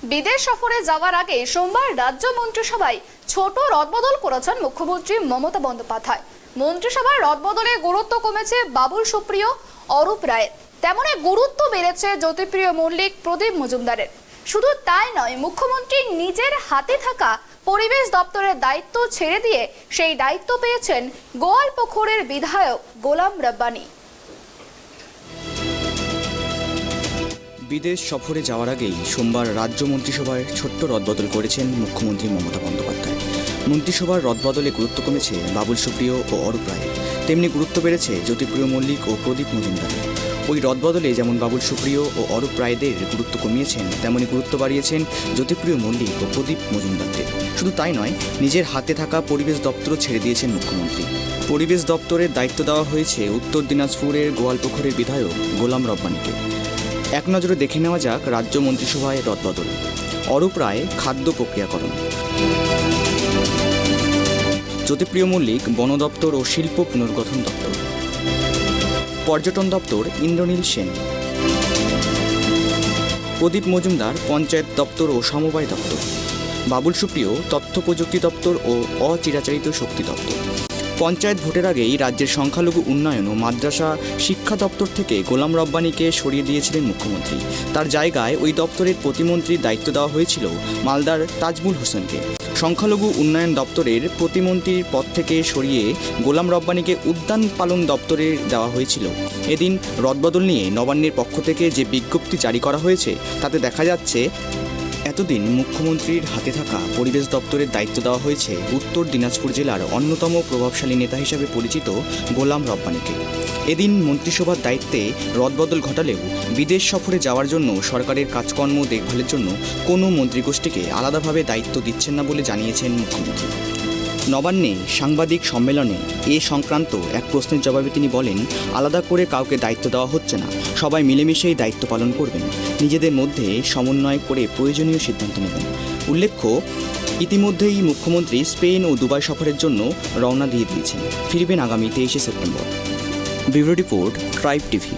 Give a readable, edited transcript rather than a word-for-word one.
বিদেশ সফরে যাওয়ার আগে সোমবার রাজ্য মন্ত্রিসভায় ছোট রদবদল করেছেন মুখ্যমন্ত্রী মমতা বন্দ্যোপাধ্যায়। মন্ত্রিসভার রদবদলে গুরুত্ব কমেছে বাবুল সুপ্রিয়, অরূপ রায়ের, তেমনি গুরুত্ব বেড়েছে জ্যোতিপ্রিয় মল্লিক, প্রদীপ মজুমদারের। শুধু তাই নয়, মুখ্যমন্ত্রী নিজের হাতে থাকা পরিবেশ দপ্তরের দায়িত্ব ছেড়ে দিয়ে সেই দায়িত্ব পেয়েছেন গোয়ালপুকুরের বিধায়ক গোলাম রব্বানী। বিদেশ সফরে যাওয়ার আগেই সোমবার রাজ্য মন্ত্রিসভায় ছোট্ট রদবদল করেছেন মুখ্যমন্ত্রী মমতা বন্দ্যোপাধ্যায়। মন্ত্রিসভার রদবদলে গুরুত্ব কমেছে বাবুল সুপ্রিয় ও অরূপ রায়ের, তেমনি গুরুত্ব বেড়েছে জ্যোতিপ্রিয় মল্লিক ও প্রদীপ মজুমদারের। ওই রদবদলে যেমন বাবুল সুপ্রিয় ও অরূপ রায়দের গুরুত্ব কমিয়েছেন, তেমনি গুরুত্ব বাড়িয়েছেন জ্যোতিপ্রিয় মল্লিক ও প্রদীপ মজুমদারদের। শুধু তাই নয়, নিজের হাতে থাকা পরিবেশ দপ্তরও ছেড়ে দিয়েছেন মুখ্যমন্ত্রী। পরিবেশ দপ্তরের দায়িত্ব দেওয়া হয়েছে উত্তর দিনাজপুরের গোয়ালপুকুরের বিধায়ক গোলাম রব্বানীকে। এক নজরে দেখে নেওয়া যাক রাজ্য মন্ত্রিসভায় রদবদল। অরূপ রায় খাদ্য প্রক্রিয়াকরণ, জ্যোতিপ্রিয় মল্লিক বন দপ্তর ও শিল্প পুনর্গঠন দপ্তর, পর্যটন দপ্তর ইন্দ্রনীল সেন, প্রদীপ মজুমদার পঞ্চায়েত দপ্তর ও সমবায় দপ্তর, বাবুল সুপ্রিয় তথ্য প্রযুক্তি দপ্তর ও অচিরাচরিত শক্তি দপ্তর। পঞ্চায়েত ভোটের আগেই রাজ্যের সংখ্যালঘু উন্নয়ন ও মাদ্রাসা শিক্ষা দপ্তর থেকে গোলাম রব্বানীকে সরিয়ে দিয়েছিলেন মুখ্যমন্ত্রী। তার জায়গায় ওই দপ্তরের প্রতিমন্ত্রীর দায়িত্ব দেওয়া হয়েছিল মালদার তাজমুল হোসেনকে। সংখ্যালঘু উন্নয়ন দপ্তরের প্রতিমন্ত্রীর পদ থেকে সরিয়ে গোলাম রব্বানীকে উদ্যান পালন দপ্তরে দেওয়া হয়েছিল। এদিন রদবদল নিয়ে নবান্নের পক্ষ থেকে যে বিজ্ঞপ্তি জারি করা হয়েছে তাতে দেখা যাচ্ছে এতদিন মুখ্যমন্ত্রীর হাতে থাকা পরিবেশ দপ্তরের দায়িত্ব দেওয়া হয়েছে উত্তর দিনাজপুর জেলার অন্যতম প্রভাবশালী নেতা হিসাবে পরিচিত গোলাম রব্বানীকে। এদিন মন্ত্রিসভার দায়িত্বে রদবদল ঘটালেও বিদেশ সফরে যাওয়ার জন্য সরকারের কাজকর্ম দেখভালের জন্য কোনো মন্ত্রীগোষ্ঠীকে আলাদাভাবে দায়িত্ব দিচ্ছেন না বলে জানিয়েছেন মুখ্যমন্ত্রী। নবান্নে সাংবাদিক সম্মেলনে এ সংক্রান্ত এক প্রশ্নের জবাবে তিনি বলেন, আলাদা করে কাউকে দায়িত্ব দেওয়া হচ্ছে না, সবাই মিলেমিশেই দায়িত্ব পালন করবেন, নিজেদের মধ্যে সমন্বয় করে প্রয়োজনীয় সিদ্ধান্ত নেবেন। উল্লেখ্য, ইতিমধ্যেই মুখ্যমন্ত্রী স্পেন ও দুবাই সফরের জন্য রওনা দিয়ে দিয়েছেন, ফিরবেন আগামী 23শে September. Bureau report, tribe TV.